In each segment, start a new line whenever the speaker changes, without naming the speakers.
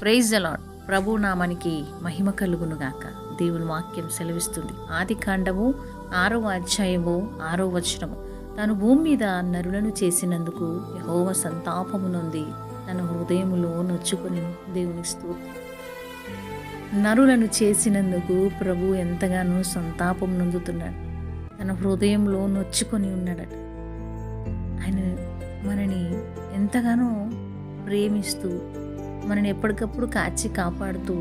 Praise the lord. ప్రభు నామానికి మహిమ కలుగునుగాక. దేవుని వాక్యం సెలవిస్తుంది. ఆది కాండము 6వ అధ్యాయము 6వ వచనము. తాను భూమి మీద నరులను చేసినందుకు యెహోవా సంతాపము నొంది తన హృదయములో నొచ్చుకొని దేవుని స్తోత్రం. నరులను చేసినందుకు ప్రభు ఎంతగానో సంతాపం నొందుతున్నాడు. తన హృదయంలో నొచ్చుకొని ఉన్నాడట. ఆయన మనని ఎంతగానో ప్రేమిస్తూ మనని ఎప్పటికప్పుడు కాచి కాపాడుతూ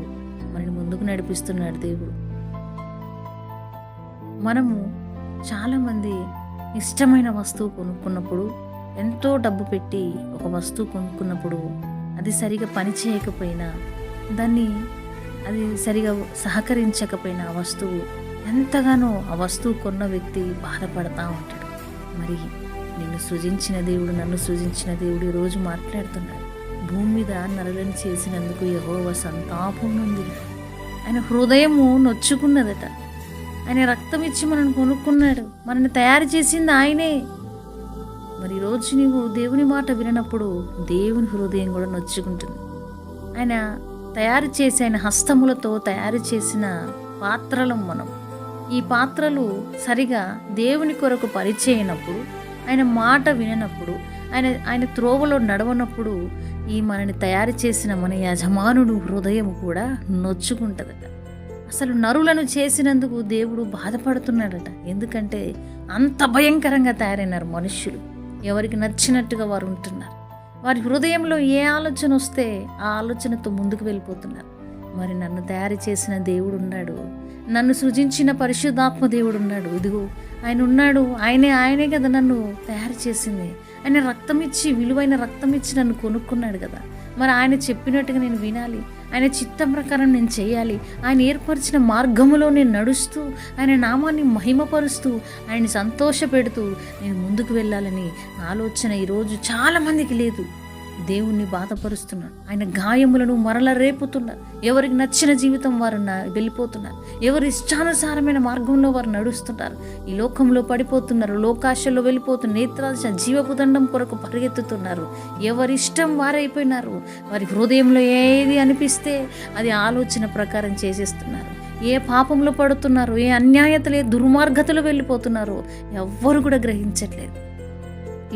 మనని ముందుకు నడిపిస్తున్నాడు దేవుడు. మనము చాలామంది ఇష్టమైన వస్తువు కొనుక్కున్నప్పుడు, ఎంతో డబ్బు పెట్టి ఒక వస్తువు కొనుక్కున్నప్పుడు అది సరిగా పని చేయకపోయినా, అది సరిగా సహకరించకపోయినా ఆ వస్తువు ఎంతగానో ఆ వస్తువు కొన్న వ్యక్తి బాధపడతా ఉంటాడు. మరి నిన్ను సృజించిన దేవుడు, నన్ను సృజించిన దేవుడు ఈరోజు మాట్లాడుతున్నాడు. భూమి మీద నరులను చేసినందుకు యెహోవా సంతాపం నొంది ఆయన హృదయము నొచ్చుకున్నదట. ఆయన రక్తం ఇచ్చి మనల్ని కొనుక్కున్నాడు. మనల్ని తయారు చేసింది ఆయనే. మరి ఈరోజు నీవు దేవుని మాట వినప్పుడు దేవుని హృదయం కూడా నొచ్చుకుంటుంది. ఆయన తయారు చేసి, ఆయన హస్తములతో తయారు చేసిన పాత్రలం మనం. ఈ పాత్రలు సరిగా దేవుని కొరకు పరిచయనప్పుడు, ఆయన మాట విననప్పుడు, ఆయన త్రోవలో నడవనప్పుడు ఈ మనని తయారు చేసిన మన యజమానుడు హృదయం కూడా నొచ్చుకుంటుందట. అసలు నరులను చేసినందుకు దేవుడు బాధపడుతున్నాడట. ఎందుకంటే అంత భయంకరంగా తయారైనారు మనుష్యులు. ఎవరికి నచ్చినట్టుగా వారు ఉంటున్నారు. వారి హృదయంలో ఏ ఆలోచన వస్తే ఆ ఆలోచనతో ముందుకు వెళ్ళిపోతున్నారు. మరి నన్ను తయారు చేసిన దేవుడు ఉన్నాడు, నన్ను సృజించిన పరిశుద్ధాత్మ దేవుడు ఉన్నాడు. ఇదిగో ఆయన ఉన్నాడు, ఆయనే కదా నన్ను తయారు చేసింది. ఆయన రక్తం ఇచ్చి, విలువైన రక్తం ఇచ్చి నన్ను కొనుక్కున్నాడు కదా. మరి ఆయన చెప్పినట్టుగా నేను వినాలి, ఆయన చిత్తం ప్రకారం నేను చేయాలి, ఆయన ఏర్పరిచిన మార్గములో నేను నడుస్తూ, ఆయన నామాన్ని మహిమపరుస్తూ, ఆయన్ని సంతోషపెడుతూ నేను ముందుకు వెళ్ళాలని ఆలోచన ఈరోజు చాలామందికి లేదు. దేవుణ్ణి బాధపరుస్తున్నాడు. ఆయన గాయములను మరల రేపుతున్నారు. ఎవరికి నచ్చిన జీవితం వారు వెళ్ళిపోతున్నారు. ఎవరి ఇష్టానుసారమైన మార్గంలో వారు నడుస్తున్నారు. ఈ లోకంలో పడిపోతున్నారు. లోకాశల్లో వెళ్ళిపోతున్నారు. నేత్రాశ, జీవపు దండం కొరకు పరిగెత్తుతున్నారు. ఎవరి ఇష్టం వారైపోయినారు. వారి హృదయంలో ఏది అనిపిస్తే అది ఆలోచన ప్రకారం చేసేస్తున్నారు. ఏ పాపంలో పడుతున్నారు, ఏ అన్యాయతలు, ఏ దుర్మార్గతలు వెళ్ళిపోతున్నారో ఎవ్వరు కూడా గ్రహించట్లేదు.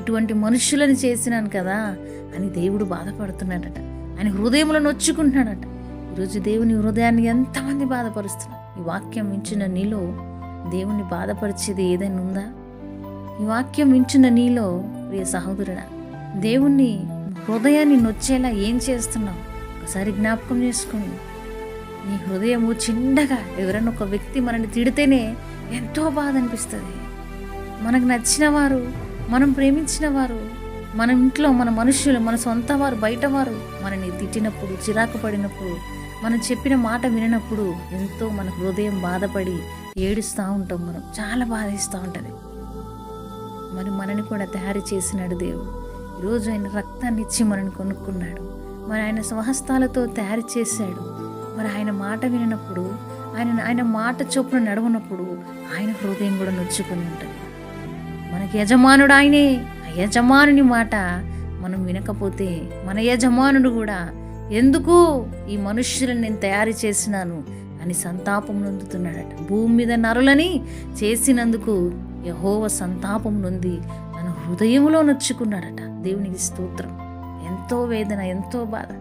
ఇటువంటి మనుషులను చేసినాను కదా అని దేవుడు బాధపడుతున్నాడట. ఆయన హృదయంలో నొచ్చుకుంటున్నాడట. ఈరోజు దేవుని హృదయాన్ని ఎంతమంది బాధపరుస్తున్నారు. ఈ వాక్యం వింటున్న నీలో దేవుని బాధపరిచేది ఏదైనా ఉందా? ఈ వాక్యం వింటున్న నీలో ప్రియ సహోదరుడా, దేవుణ్ణి హృదయాన్ని నొచ్చేలా ఏం చేస్తున్నావు? ఒకసారి జ్ఞాపకం చేసుకోండి. నీ హృదయము చిన్నగా, ఎవరైనా ఒక వ్యక్తి మనల్ని తిడితేనే ఎంతో బాధ అనిపిస్తుంది. మనకు నచ్చిన వారు, మనం ప్రేమించిన వారు, మన ఇంట్లో మన మనుషులు, మన సొంత వారు, బయట వారు మనని తిట్టినప్పుడు, చిరాకు పడినప్పుడు, మనం చెప్పిన మాట విననప్పుడు ఎంతో మన హృదయం బాధపడి ఏడుస్తూ ఉంటాం. మనం చాలా బాధిస్తూ ఉంటుంది. మరి మనని కూడా తయారు చేసినాడు దేవుడు. ఈరోజు ఆయన రక్తాన్ని ఇచ్చి మనని కొనుక్కున్నాడు. మరి ఆయన స్వహస్తాలతో తయారు చేశాడు. మరి ఆయన మాట విననప్పుడు, ఆయన మాట చొప్పున నడవనప్పుడు ఆయన హృదయం కూడా నొచ్చుకొని ఉంటుంది. మనకి యజమానుడు ఆయనే. ఆ యజమానుని మాట మనం వినకపోతే మన యజమానుడు కూడా ఎందుకు ఈ మనుష్యులను నేను తయారు చేసినాను అని సంతాపం నొందుతున్నాడట. భూమి మీద నరులని చేసినందుకు యెహోవా సంతాపం నొంది తన హృదయంలో నొచ్చుకున్నాడట. దేవునికి స్తోత్రం. ఎంతో వేదన, ఎంతో బాధ.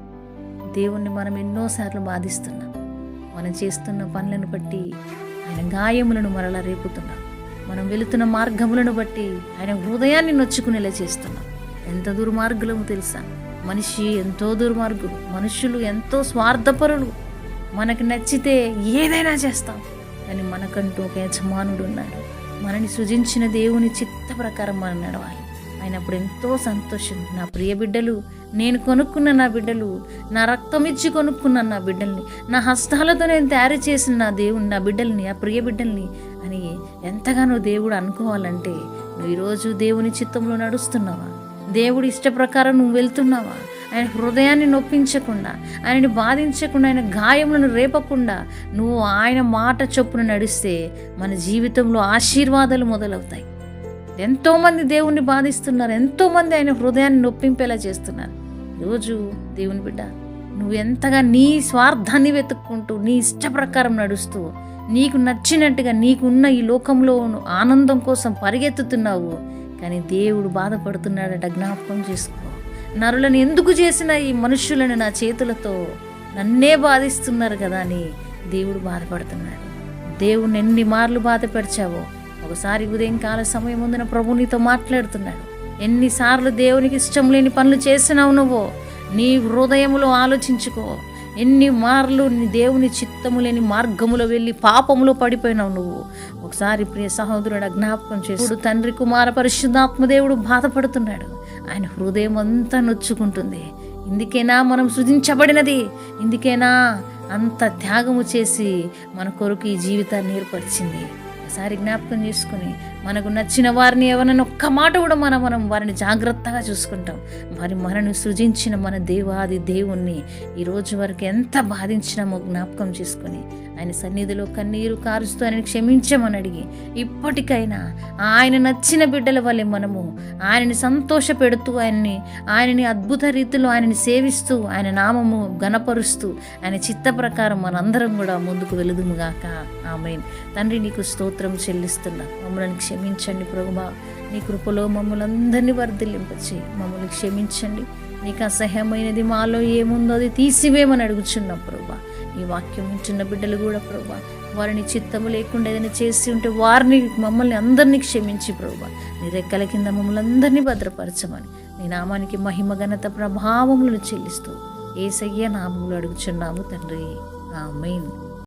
దేవుణ్ణి మనం ఎన్నోసార్లు బాధిస్తున్నాం. మనం చేస్తున్న పనులను బట్టి ఆయన గాయములను మరలా రేపుతున్నాం. మనం వెళుతున్న మార్గములను బట్టి ఆయన హృదయాన్ని నొచ్చుకునేలా చేస్తున్నాం. ఎంత దుర్మార్గులము తెలుసా? మనిషి ఎంతో దుర్మార్గుడు. మనుషులు ఎంతో స్వార్థపరులు. మనకు నచ్చితే ఏదైనా చేస్తాం. కానీ మనకంటూ ఒక యజమానుడు ఉన్నాడు. మనని సృజించిన దేవుని చిత్త ప్రకారం మనం నడవాలి. అయినప్పుడు ఎంతో సంతోషం. నా ప్రియ బిడ్డలు, నేను కొనుక్కున్న నా బిడ్డలు, నా రక్తం ఇచ్చి కొనుక్కున్న నా బిడ్డల్ని, నా హస్తాలతో నేను తయారు చేసిన నా దేవుని, నా బిడ్డల్ని, ఆ ప్రియ బిడ్డల్ని అని ఎంతగానో దేవుడు అనుకోవాలంటే నువ్వు ఈరోజు దేవుని చిత్తంలో నడుస్తున్నావా? దేవుడి ఇష్ట ప్రకారం నువ్వు వెళ్తున్నావా? ఆయన హృదయాన్ని నొప్పించకుండా, ఆయనని బాధించకుండా, ఆయన గాయములను రేపకుండా నువ్వు ఆయన మాట చొప్పున నడిస్తే మన జీవితంలో ఆశీర్వాదాలు మొదలవుతాయి. ఎంతోమంది దేవుణ్ణి బాధిస్తున్నారు. ఎంతోమంది ఆయన హృదయాన్ని నొప్పింపేలా చేస్తున్నారు. ఈరోజు దేవుని బిడ్డ, నువ్వు ఎంతగా నీ స్వార్థాన్ని వెతుక్కుంటూ నీ ఇష్ట ప్రకారం నడుస్తూ నీకు నచ్చినట్టుగా నీకున్న ఈ లోకంలో ఆనందం కోసం పరిగెత్తుతున్నావు. కానీ దేవుడు బాధపడుతున్నాడట, జ్ఞాపకం చేసుకో. నరులను ఎందుకు చేసిన ఈ మనుష్యులను నా చేతులతో నన్నే బాధిస్తున్నారు కదా అని దేవుడు బాధపడుతున్నాడు. దేవుణ్ణి ఎన్ని మార్లు బాధపరిచావో ఒకసారి ఉదయంకాల సమయం ముందున ప్రభు నీతో మాట్లాడుతున్నాడు. ఎన్నిసార్లు దేవునికి ఇష్టం లేని పనులు చేసినావు నువ్వు నీ హృదయంలో ఆలోచించుకో. ఎన్ని మార్లు నీ దేవుని చిత్తము లేని మార్గములో వెళ్ళి పాపములో పడిపోయినావు నువ్వు. ఒకసారి ప్రియ సహోదరుడు జ్ఞాపకం చేసి, తండ్రి కుమార పరిశుద్ధాత్మ దేవుడు బాధపడుతున్నాడు. ఆయన హృదయం అంతా నొచ్చుకుంటుంది. ఇందుకేనా మనం సృజించబడినది? ఇందుకేనా అంత త్యాగము చేసి మన కొరకు ఈ జీవితాన్ని ఏర్పరిచింది? ఒకసారి జ్ఞాపకం చేసుకుని మనకు నచ్చిన వారిని ఎవరైనా ఒక్క మాట కూడా మనం వారిని జాగ్రత్తగా చూసుకుంటాం. మరి మనను సృజించిన మన దేవాది దేవుణ్ణి ఈరోజు వరకు ఎంత బాధించినామో జ్ఞాపకం చేసుకొని ఆయన సన్నిధిలో కన్నీరు కారుస్తూ ఆయనని క్షమించమని అడిగి, ఇప్పటికైనా ఆయన నచ్చిన బిడ్డల వల్లే మనము ఆయనని సంతోషపెడుతూ ఆయనని అద్భుత రీతిలో ఆయనని సేవిస్తూ ఆయన నామము గణపరుస్తూ ఆయన చిత్త ప్రకారం మనందరం కూడా ముందుకు వెళుదుముగాక. ఆమేన్. తండ్రి నీకు స్తోత్రం చెల్లిస్తున్నా. మమ్మల్ని క్షమించండి ప్రభువా. నీ కృపలో మమ్మల్ని అందరినీ వర్ధిల్లింపచేయి. మమ్మల్ని క్షమించండి. నీకు అసహ్యమైనది మాలో ఏముందో అది తీసివేయమని అడుగుచున్నాం ప్రభువా. ఈ వాక్యం వింటున్న బిడ్డలు కూడా ప్రభువా, వారిని చిత్తము లేకుండా ఏదైనా చేసి ఉంటే వారిని మమ్మల్ని అందరినీ క్షమించి ప్రభువా, నీ రెక్కల కింద మమ్మల్ని అందరినీ భద్రపరచమని నీ నామానికి మహిమ ఘనత ప్రభావములను చెల్లిస్తూ యేసయ్య నామములో అడుగుచున్నాము తండ్రి. ఆమేన్.